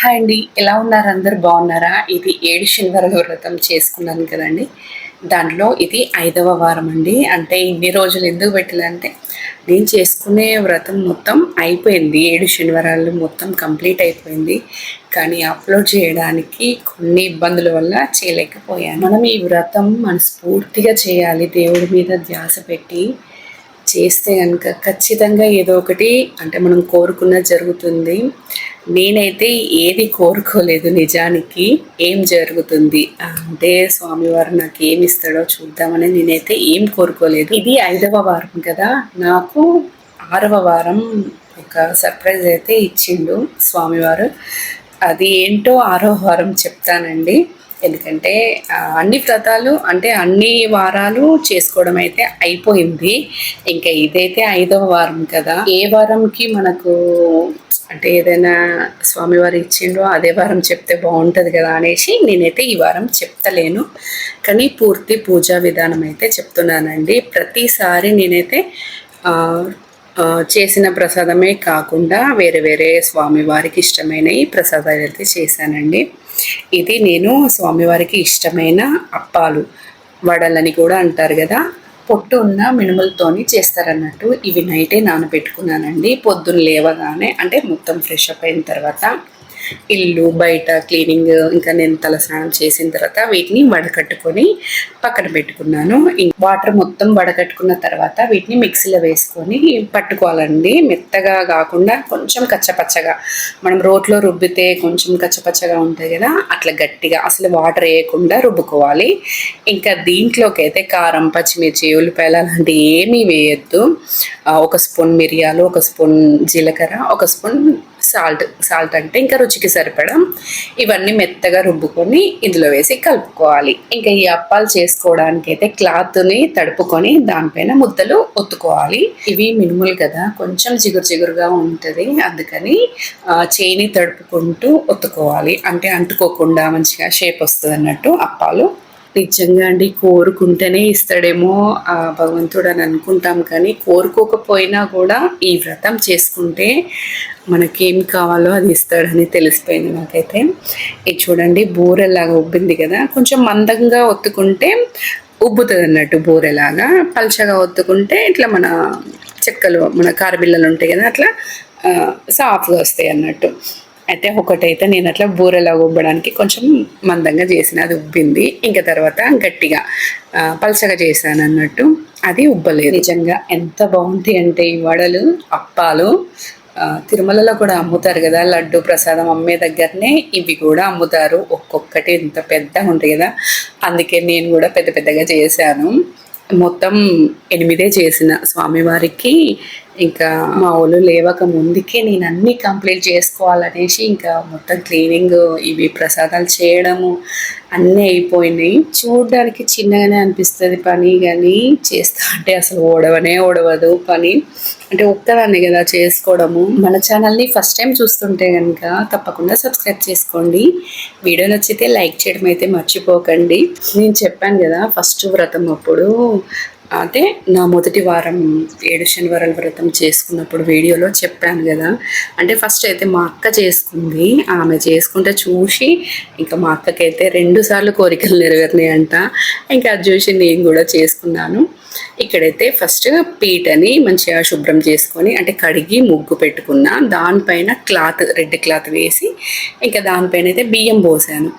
Hi అండి. ఎలా ఉన్నారు? అందరూ బాగున్నారా? ఇది 7 శనివారాల వ్రతం చేసుకున్నాను కదండీ! దాంట్లో ఇది 5వ వారం అండి. అంటే ఇన్ని రోజులు ఎందుకు పెట్టలేదంటే, నేను చేసుకునే వ్రతం మొత్తం అయిపోయింది. 7 శనివారాలు మొత్తం కంప్లీట్ అయిపోయింది. కానీ అప్‌లోడ్ చేయడానికి కొన్ని ఇబ్బందుల వల్ల చేయలేకపోయాను. మనం ఈ వ్రతం మనస్ఫూర్తిగా చేయాలి. దేవుడి మీద ధ్యాస పెట్టి చేస్తే గనుక ఖచ్చితంగా ఏదో ఒకటి అంటే మనం కోరుకున్నది జరుగుతుంది. నేనైతే ఏది కోరుకోలేదు నిజానికి. ఏం జరుగుతుంది అంటే స్వామివారు నాకేమి ఇస్తాడో చూద్దామని నేనైతే ఏం కోరుకోలేదు. ఇది 5వ వారం కదా! నాకు 6వ వారం ఒక సర్ప్రైజ్ అయితే ఇచ్చిండు స్వామివారు. అది ఏంటో 6వ వారం చెప్తానండి. ఎందుకంటే అన్ని వ్రతాలు అంటే అన్ని వారాలు చేసుకోవడం అయితే అయిపోయింది. ఇంకా ఇదైతే 5వ వారం కదా! ఏ వారంకి మనకు అంటే ఏదైనా స్వామివారు ఇచ్చిండ్రో అదే వారం చెప్తే బాగుంటుంది కదా అనేసి నేనైతే ఈ వారం చెప్తలేను. కానీ పూర్తి పూజా విధానం అయితే చెప్తున్నానండి. ప్రతిసారి నేనైతే చేసిన ప్రసాదమే కాకుండా వేరే వేరే స్వామివారికి ఇష్టమైనవి ప్రసాదాలు అయితే చేశానండి. ఇది నేను స్వామివారికి ఇష్టమైన అప్పాలు, వడలని కూడా అంటారు కదా, పొట్టు ఉన్న మినుములతోని చేస్తారన్నట్టు. ఇవి నైటే నానబెట్టుకున్నానండి. పొద్దున్న లేవగానే అంటే మొత్తం ఫ్రెష్ అప్ అయిన తర్వాత ఇల్లు బయట క్లీనింగ్ ఇంకా నేను తలస్నానం చేసిన తర్వాత వీటిని వడకట్టుకొని పక్కన పెట్టుకున్నాను. వాటర్ మొత్తం వడకట్టుకున్న తర్వాత వీటిని మిక్సీలో వేసుకొని పట్టుకోవాలండి. మెత్తగా కాకుండా కొంచెం కచ్చపచ్చగా, మనం రోట్లో రుబ్బితే కొంచెం కచ్చపచ్చగా ఉంటుంది కదా, అట్లా గట్టిగా అసలు వాటర్ వేయకుండా రుబ్బుకోవాలి. ఇంకా దీంట్లోకి అయితే కారం, పచ్చిమిర్చి, ఉల్లిపాయలు అలాంటివి ఏమీ వేయద్దు. ఒక స్పూన్ మిరియాలు, ఒక స్పూన్ జీలకర్ర, ఒక స్పూన్ సాల్ట్ అంటే ఇంకా రుచికి సరిపడా ఇవన్నీ మెత్తగా రుబ్బుకొని ఇందులో వేసి కలుపుకోవాలి. ఇంకా ఈ అప్పాలు చేసుకోవడానికి అయితే క్లాత్ని తడుపుకొని దానిపైన ముద్దలు ఒత్తుకోవాలి. ఇవి మినుములు కదా, కొంచెం జిగురుగా ఉంటుంది. అందుకని చేయిని తడుపుకుంటూ ఒత్తుకోవాలి. అంటే అంటుకోకుండా మంచిగా షేప్ వస్తుంది అన్నట్టు అప్పాలు. నిజంగా అండి, కోరుకుంటేనే ఇస్తాడేమో ఆ భగవంతుడు అని అనుకుంటాం. కానీ కోరుకోకపోయినా కూడా ఈ వ్రతం చేసుకుంటే మనకేం కావాలో అది ఇస్తాడని తెలిసిపోయింది నాకైతే. ఇది చూడండి, బూరెలాగా ఉబ్బింది కదా. కొంచెం మందంగా ఒత్తుకుంటే ఉబ్బుతుంది అన్నట్టు బూరెలాగా. పల్చగా ఒత్తుకుంటే ఇట్లా మన చెక్కలు, మన కారబిల్లలు ఉంటాయి కదా, అట్లా సాఫ్ట్గా వస్తాయి అన్నట్టు. అయితే ఒకటైతే నేను అట్లా బూరెలా ఉబ్బడానికి కొంచెం మందంగా చేసిన, అది ఉబ్బింది. ఇంకా తర్వాత గట్టిగా పలచగా చేశాను అన్నట్టు, అది ఉబ్బలేదు. నిజంగా ఎంత బాగుంటాయి అంటే ఈ వడలు, అప్పాలు. తిరుమలలో కూడా అమ్ముతారు కదా, లడ్డు ప్రసాదం అమ్మే దగ్గరనే ఇవి కూడా అమ్ముతారు. ఒక్కొక్కటి ఇంత పెద్దగా ఉంటాయి కదా, అందుకే నేను కూడా పెద్ద పెద్దగా చేశాను. మొత్తం 8 చేసిన స్వామివారికి. ఇంకా మా వాళ్ళు లేవక ముందుకే నేను అన్నీ కంప్లీట్ చేసుకోవాలనేసి ఇంకా మొత్తం క్లీనింగ్, ఇవి ప్రసాదాలు చేయడము అన్నీ అయిపోయినాయి. చూడడానికి చిన్నగానే అనిపిస్తుంది పని, కానీ చేస్తా అంటే అసలు ఓడవదు పని. అంటే ఒక్కదాన్ని కదా చేసుకోవడము. మన ఛానల్ని ఫస్ట్ టైం చూస్తుంటే కనుక తప్పకుండా సబ్స్క్రైబ్ చేసుకోండి. వీడియో నచ్చితే లైక్ చేయడం అయితే మర్చిపోకండి. నేను చెప్పాను కదా ఫస్ట్ వ్రతం అప్పుడు, అంటే నా మొదటి వారం 7 శనివారాల వ్రతం చేసుకున్నప్పుడు వీడియోలో చెప్పాను కదా. అంటే ఫస్ట్ అయితే మా అక్క చేసుకుంది. ఆమె చేసుకుంటే చూసి ఇంకా మా అక్కకైతే 2 సార్లు కోరికలు నెరవేరినాయంట. ఇంకా అది చూసి నేను కూడా చేసుకున్నాను. ఇక్కడైతే ఫస్ట్ పీటని మంచిగా శుభ్రం చేసుకొని అంటే కడిగి ముగ్గు పెట్టుకున్న, దానిపైన రెడ్ క్లాత్ వేసి ఇంకా దానిపైన అయితే బియ్యం పోసాను.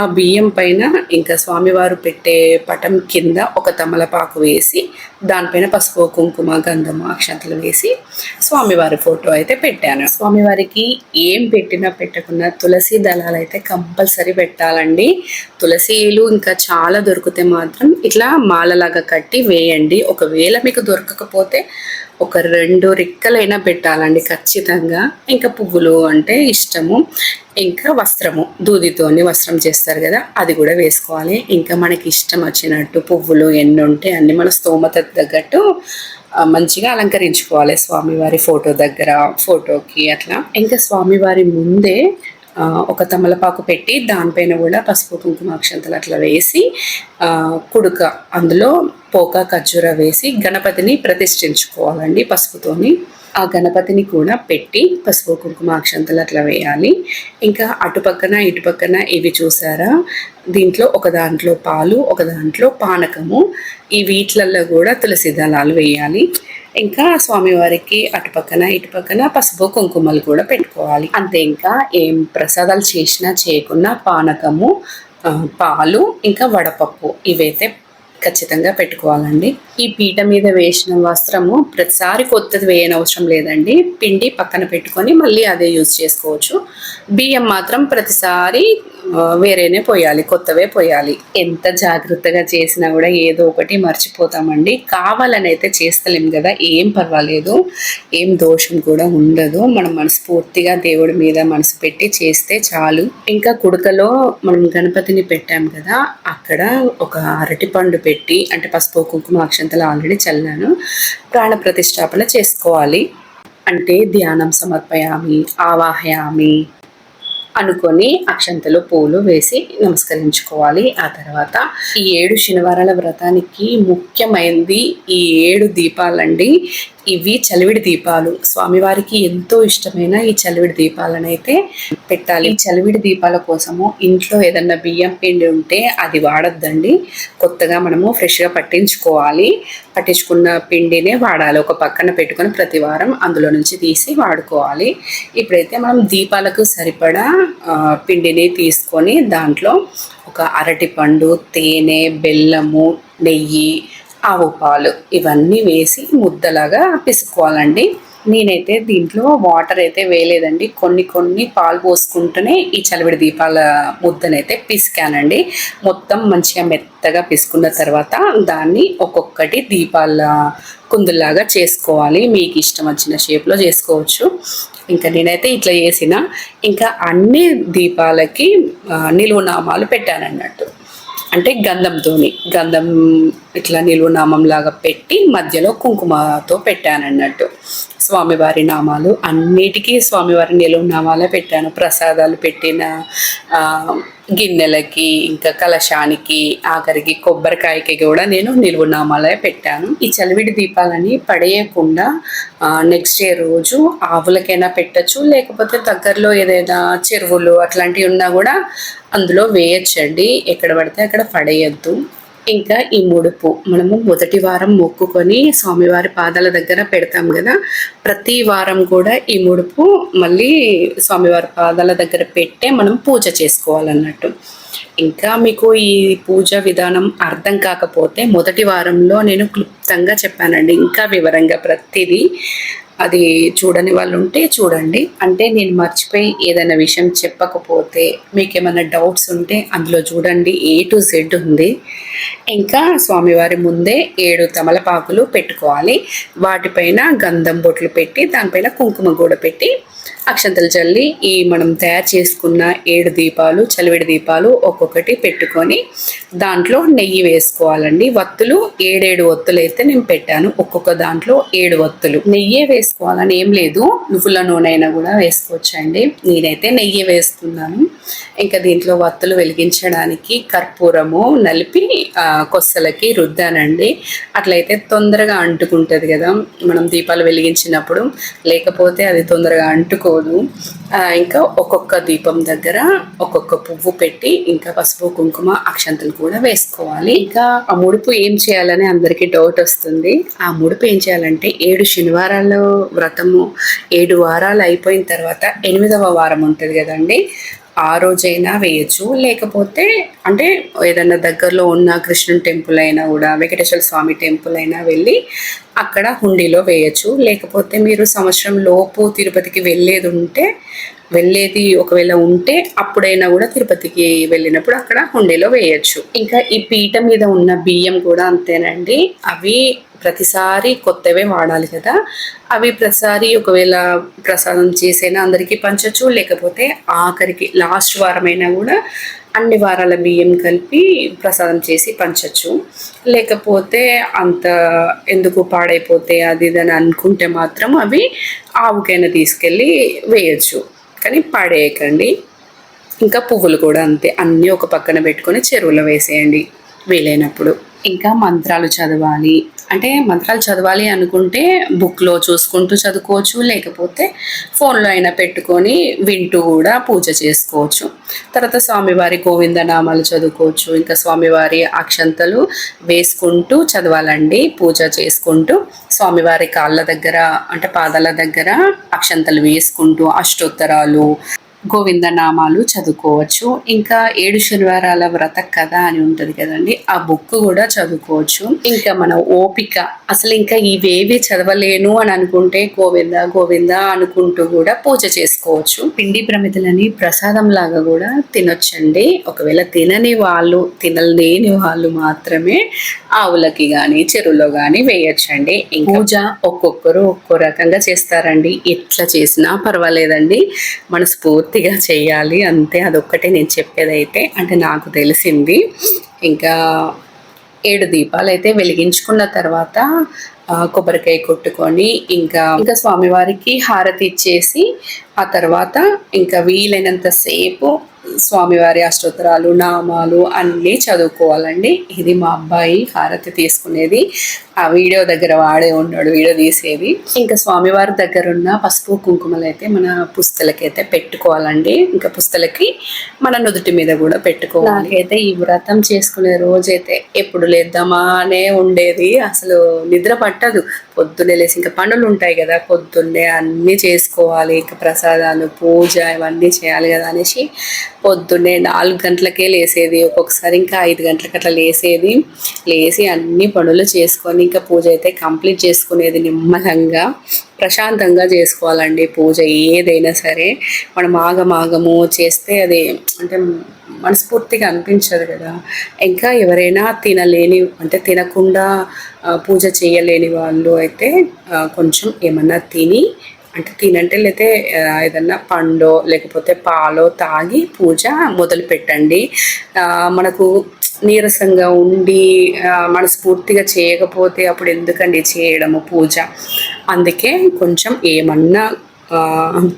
ఆ బియ్యం పైన ఇంకా స్వామివారు పెట్టే పటం కింద ఒక తమలపాకు వేసి దానిపైన పసుపు, కుంకుమ, గంధము, అక్షంతలు వేసి స్వామివారి ఫోటో అయితే పెట్టాను. స్వామివారికి ఏం పెట్టినా పెట్టకున్నా తులసి దళాలు అయితే కంపల్సరీ పెట్టాలండి. తులసీలు ఇంకా చాలా దొరికితే మాత్రం ఇట్లా మాలలాగా కట్టి వేయండి. ఒకవేళ మీకు దొరకకపోతే ఒక 2 రెక్కలైనా పెట్టాలండి ఖచ్చితంగా. ఇంకా పువ్వులు అంటే ఇష్టము. ఇంకా వస్త్రము, దూదితోని వస్త్రం చేస్తారు కదా, అది కూడా వేసుకోవాలి. ఇంకా మనకి ఇష్టం వచ్చినట్టు పువ్వులు ఎన్ని ఉంటే అన్ని మన స్తోమత తగ్గట్టు మంచిగా అలంకరించుకోవాలి స్వామివారి ఫోటో దగ్గర, ఫోటోకి అట్లా. ఇంకా స్వామివారి ముందే ఒక తమలపాకు పెట్టి దానిపైన కూడా పసుపు, కుంకుమ, అక్షంతలు అట్లా వేసి కుడుక అందులో పోక ఖర్జూర వేసి గణపతిని ప్రతిష్ఠించుకోవాలండి పసుపుతోని. ఆ గణపతిని కూడా పెట్టి పసుపు కుంకుమ అక్షంతలు అట్లా వేయాలి. ఇంకా అటుపక్కన ఇటుపక్కన ఇవి చూసారా, దీంట్లో ఒక దాంట్లో పాలు, ఒక దాంట్లో పానకము, ఈ వీటిలలో కూడా తులసి దళాలు వేయాలి. ఇంకా స్వామివారికి అటుపక్కన ఇటుపక్కన పసుపు కుంకుమలు కూడా పెట్టుకోవాలి. అంతే, ఇంకా ఏం ప్రసాదాలు చేసినా చేయకున్నా పానకము, పాలు, ఇంకా వడపప్పు ఇవైతే ఖచ్చితంగా పెట్టుకోవాలండి. ఈ పీట మీద వేసిన వస్త్రము ప్రతిసారి కొత్తది వేయనవసరం లేదండి. పిండి పక్కన పెట్టుకొని మళ్ళీ అదే యూజ్ చేసుకోవచ్చు. బియ్యం మాత్రం ప్రతిసారి వేరేనే పోయాలి, కొత్తవే పోయాలి. ఎంత జాగ్రత్తగా చేసినా కూడా ఏదో ఒకటి మర్చిపోతామండి. కావాలని అయితే చేస్తలేం కదా, ఏం పర్వాలేదు, ఏం దోషం కూడా ఉండదు. మనం మనస్ఫూర్తిగా దేవుడి మీద మనసు పెట్టి చేస్తే చాలు. ఇంకా కుడకలో మనం గణపతిని పెట్టాం కదా, అక్కడ ఒక అరటిపండు పెట్టి, అంటే పసుపు కుంకుమ అక్షంతలు ఆల్రెడీ చల్లాను, ప్రాణ ప్రతిష్టాపన చేసుకోవాలి. అంటే ధ్యానం సమర్పయామి, ఆవాహయామి అనుకొని అక్షంతలు పూలు వేసి నమస్కరించుకోవాలి. ఆ తర్వాత ఈ 7 శనివారాల వ్రతానికి ముఖ్యమైనది ఈ 7 దీపాలండి. ఇవి చలివిడి దీపాలు. స్వామివారికి ఎంతో ఇష్టమైన ఈ చలివిడి దీపాలను అయితే పెట్టాలి. ఈ చలివిడి దీపాల కోసము ఇంట్లో ఏదన్నా బియ్యం పిండి ఉంటే అది వాడద్దండి. కొత్తగా మనము ఫ్రెష్గా పట్టించుకున్న పిండినే వాడాలి. ఒక పక్కన పెట్టుకొని ప్రతి వారం అందులో నుంచి తీసి వాడుకోవాలి. ఇప్పుడైతే మనం దీపాలకు సరిపడా పిండిని తీసుకొని దాంట్లో ఒక అరటిపండు, తేనె, బెల్లము, నెయ్యి, ఆవు పాలు ఇవన్నీ వేసి ముద్దలాగా పిసుకోవాలండి. నేనైతే దీంట్లో వాటర్ అయితే వేయలేదండి. కొన్ని పాలు పోసుకుంటూనే ఈ చలివిడి దీపాల ముద్దనైతే పిసికానండి. మొత్తం మంచిగా మెత్తగా పిసుకున్న తర్వాత దాన్ని ఒక్కొక్కటి దీపాల కుందుల్లాగా చేసుకోవాలి. మీకు ఇష్టం వచ్చిన షేప్లో చేసుకోవచ్చు. ఇంకా నేనైతే ఇట్లా చేసిన. ఇంకా అన్ని దీపాలకి నిలువునామాలు పెట్టానన్నట్టు. అంటే గంధం ఇట్లా నిలువునామం లాగా పెట్టి మధ్యలో కుంకుమతో పెట్టానన్నట్టు. స్వామివారి నామాలు అన్నిటికీ స్వామివారి నిలువునామాలే పెట్టాను. ప్రసాదాలు పెట్టిన గిన్నెలకి, ఇంకా కలశానికి, ఆఖరికి కొబ్బరికాయకి కూడా నేను నిలువునామాలే పెట్టాను. ఈ చలివిడి దీపాలని పడేయకుండా నెక్స్ట్ డే రోజు ఆవులకైనా పెట్టచ్చు, లేకపోతే దగ్గరలో ఏదైనా చెరువులు అట్లాంటివి ఉన్నా కూడా అందులో వేయచ్చండి. ఎక్కడ పడితే అక్కడ పడేయద్దు. ఇంకా ఈ ముడుపు మనము మొదటి వారం మొక్కుకొని స్వామివారి పాదాల దగ్గర పెడతాం కదా, ప్రతి వారం కూడా ఈ ముడుపు మళ్ళీ స్వామివారి పాదాల దగ్గర పెట్టే మనం పూజ చేసుకోవాలన్నట్టు. ఇంకా మీకు ఈ పూజ విధానం అర్థం కాకపోతే మొదటి వారంలో నేను క్లుప్తంగా చెప్పానండి, ఇంకా వివరంగా ప్రతిదీ. అది చూడని వాళ్ళు ఉంటే చూడండి. అంటే నేను మర్చిపోయి ఏదైనా విషయం చెప్పకపోతే, మీకు ఏమైనా డౌట్స్ ఉంటే అందులో చూడండి, A to Z ఉంది. ఇంకా స్వామివారి ముందే 7 తమలపాకులు పెట్టుకోవాలి. వాటిపైన గంధం బొట్లు పెట్టి దానిపైన కుంకుమ కూడా పెట్టి అక్షంతలు చల్లి ఈ మనం తయారు చేసుకున్న 7 దీపాలు, చలివిడి దీపాలు ఒక్కొక్కటి పెట్టుకొని దాంట్లో నెయ్యి వేసుకోవాలండి. వత్తులు 7 ఒత్తులు అయితే నేను పెట్టాను. ఒక్కొక్క దాంట్లో 7 ఒత్తులు. నెయ్యే వేసుకోవాలని ఏం లేదు, నువ్వుల నూనె అయినా కూడా వేసుకోవచ్చండి. నేనైతే నెయ్యి వేస్తున్నాను. ఇంకా దీంట్లో వత్తులు వెలిగించడానికి కర్పూరము నలిపి కొస్సలకి రుద్దానండి. అట్లయితే తొందరగా అంటుకుంటుంది కదా మనం దీపాలు వెలిగించినప్పుడు, లేకపోతే అది తొందరగా అంటుకోదు. ఇంకా ఒక్కొక్క దీపం దగ్గర ఒక్కొక్క పువ్వు పెట్టి ఇంకా పసుపు కుంకుమ అక్షంతలు కూడా వేసుకోవాలి. ఇంకా ఆ ముడుపు ఏం చేయాలని అందరికీ డౌట్ వస్తుంది. ఆ ముడుపు ఏం చేయాలంటే 7 శనివారాల వ్రతము 7 వారాలు అయిపోయిన తర్వాత 8వ వారం ఉంటుంది కదండి, ఆ రోజైనా వేయచ్చు. లేకపోతే అంటే ఏదైనా దగ్గరలో ఉన్న కృష్ణుని టెంపుల్ అయినా కూడా, వెంకటేశ్వర స్వామి టెంపుల్ అయినా వెళ్ళి అక్కడ హుండీలో వేయచ్చు. లేకపోతే మీరు సంవత్సరం లోపు తిరుపతికి వెళ్ళేది ఒకవేళ ఉంటే అప్పుడైనా కూడా తిరుపతికి వెళ్ళినప్పుడు అక్కడ హుండీలో వేయచ్చు. ఇంకా ఈ పీట మీద ఉన్న బియ్యం కూడా అంతేనండి. అవి ప్రతిసారి కొత్తవే వాడాలి కదా, అవి ప్రతిసారి ఒకవేళ ప్రసాదం చేసైనా అందరికీ పంచచ్చు, లేకపోతే ఆఖరికి లాస్ట్ వారమైనా కూడా అన్ని వారాల బియ్యం కలిపి ప్రసాదం చేసి పంచచ్చు. లేకపోతే అంత ఎందుకు పాడైపోతే అది ఇదని అనుకుంటే మాత్రం అవి ఆవుకైనా తీసుకెళ్ళి వేయచ్చు, కానీ పాడేయకండి. ఇంకా పువ్వులు కూడా అంతే, అన్నీ ఒక పక్కన పెట్టుకొని చెరువులో వేసేయండి వీలైనప్పుడు. ఇంకా మంత్రాలు చదవాలి. అంటే మంత్రాలు చదవాలి అనుకుంటే బుక్‌లో చూసుకుంటూ చదువుకోవచ్చు. లేకపోతే ఫోన్‌లో అయినా పెట్టుకొని వింటూ కూడా పూజ చేసుకోవచ్చు. తర్వాత స్వామివారి గోవిందనామాలు చదువుకోవచ్చు. ఇంకా స్వామివారి అక్షంతలు వేసుకుంటూ చదవాలండి. పూజ చేసుకుంటూ స్వామివారి కాళ్ళ దగ్గర అంటే పాదాల దగ్గర అక్షంతలు వేసుకుంటూ అష్టోత్తరాలు, గోవిందనామాలు చదువుకోవచ్చు. ఇంకా 7 శనివారాల వ్రత కథ అని ఉంటుంది కదండి, ఆ బుక్ కూడా చదువుకోవచ్చు. ఇంకా మన ఓపిక అసలు ఇంకా ఇవేవి చదవలేను అని అనుకుంటే గోవింద గోవింద అనుకుంటూ కూడా పూజ చేసుకోవచ్చు. పిండి ప్రమిదలని ప్రసాదం లాగా కూడా తినొచ్చండి. ఒకవేళ తినలేని వాళ్ళు మాత్రమే ఆవులకి కానీ చెరువులో కానీ వేయొచ్చండి. పూజ ఒక్కొక్కరు ఒక్కో రకంగా చేస్తారండి. ఎట్లా చేసినా పర్వాలేదండి, మనస్ఫూర్తిగా చేయాలి అంతే. అదొక్కటే నేను చెప్పేదైతే, అంటే నాకు తెలిసింది. ఇంకా 7 దీపాలు అయితే వెలిగించుకున్న తర్వాత కొబ్బరికాయ కొట్టుకొని ఇంకా స్వామివారికి హారతి ఇచ్చేసి ఆ తర్వాత ఇంకా వీలైనంత సేపు స్వామివారి అష్టోత్తరాలు, నామాలు అన్నీ చదువుకోవాలండి. ఇది మా అబ్బాయి హారతి తీసుకునేది. ఆ వీడియో దగ్గర వాడే ఉన్నాడు, వీడియో తీసేది. ఇంకా స్వామివారి దగ్గర ఉన్న పసుపు కుంకుమలు అయితే మన పుస్తలకైతే పెట్టుకోవాలండి. ఇంకా పుస్తలకి మన నుదుటి మీద కూడా పెట్టుకోవాలి. నాకైతే ఈ వ్రతం చేసుకునే రోజైతే ఎప్పుడు లేద్దామా అనే ఉండేది. అసలు నిద్ర పట్టదు. పొద్దున్నే లేసి ఇంకా పనులు ఉంటాయి కదా, పొద్దున్నే అన్నీ చేసుకోవాలి, ఇంకా ప్రసాదాలు, పూజ ఇవన్నీ చేయాలి కదా అనేసి పొద్దున్నే 4 గంటలకే లేసేది. ఒక్కొక్కసారి ఇంకా 5 గంటలకు అట్లా లేసి అన్ని పనులు చేసుకొని ఇంకా పూజ అయితే కంప్లీట్ చేసుకునేది. నిమ్మలంగా ప్రశాంతంగా చేసుకోవాలండి పూజ ఏదైనా సరే. మనం ఆగమాగము చేస్తే అది అంటే మనస్ఫూర్తిగా అనిపించదు కదా. ఇంకా ఎవరైనా తినకుండా పూజ చేయలేని వాళ్ళు అయితే కొంచెం ఏమన్నా తినంటే లేకపోతే ఏదన్నా పండో లేకపోతే పాలో తాగి పూజ మొదలు పెట్టండి. మనకు నీరసంగా ఉండి మనస్ఫూర్తిగా చేయకపోతే అప్పుడు ఎందుకండి చేయడము పూజ. అందుకే కొంచెం ఏమన్నా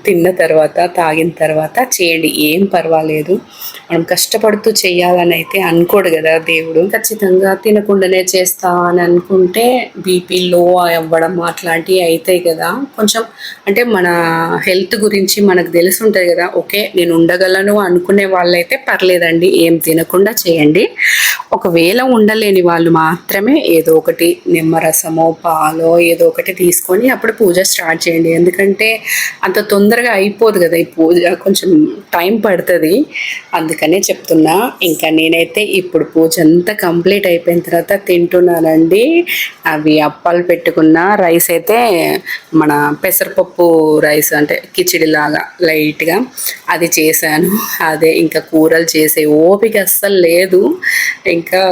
తిన్న తర్వాత తాగిన తర్వాత చేయండి, ఏం పర్వాలేదు. మనం కష్టపడుతూ చేయాలని అయితే అనుకోడు కదా దేవుడు. ఖచ్చితంగా తినకుండానే చేస్తా అని అనుకుంటే బీపీ లో అవ్వడం అట్లాంటివి అవుతాయి కదా. కొంచెం అంటే మన హెల్త్ గురించి మనకు తెలిసి ఉంటుంది కదా. ఓకే నేను ఉండగలను అనుకునే వాళ్ళైతే పర్లేదండి, ఏం తినకుండా చేయండి. ఒకవేళ ఉండలేని వాళ్ళు మాత్రమే ఏదో ఒకటి నిమ్మరసమో పాలో ఏదో ఒకటి తీసుకొని అప్పుడు పూజ స్టార్ట్ చేయండి. ఎందుకంటే అంత తొందరగా అయిపోదు కదా ఈ పూజ, కొంచెం టైం పడుతుంది. అందుకనే చెప్తున్నా. ఇంకా నేనైతే ఇప్పుడు పూజ అంతా కంప్లీట్ అయిపోయిన తర్వాత తింటున్నానండి. అవి అప్పాలు పెట్టుకున్న రైస్ అయితే మన పెసరపప్పు రైస్ అంటే కిచిడి లాగా లైట్గా అది చేశాను. అదే ఇంకా కూరలు చేసే ఓపిక అస్సలు లేదు. ఇంకా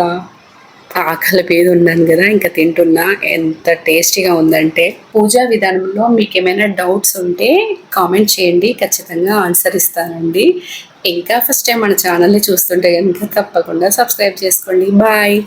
ఆకలి మీద ఉన్నాను కదా, ఇంకా తింటున్నా. ఎంత టేస్టీగా ఉందంటే. పూజా విధానంలో మీకు ఏమైనా డౌట్స్ ఉంటే కామెంట్ చేయండి, ఖచ్చితంగా ఆన్సర్ ఇస్తానండి. ఇంకా ఫస్ట్ టైం మన ఛానల్ని చూస్తుంటే కనుక తప్పకుండా సబ్స్క్రైబ్ చేసుకోండి. బాయ్.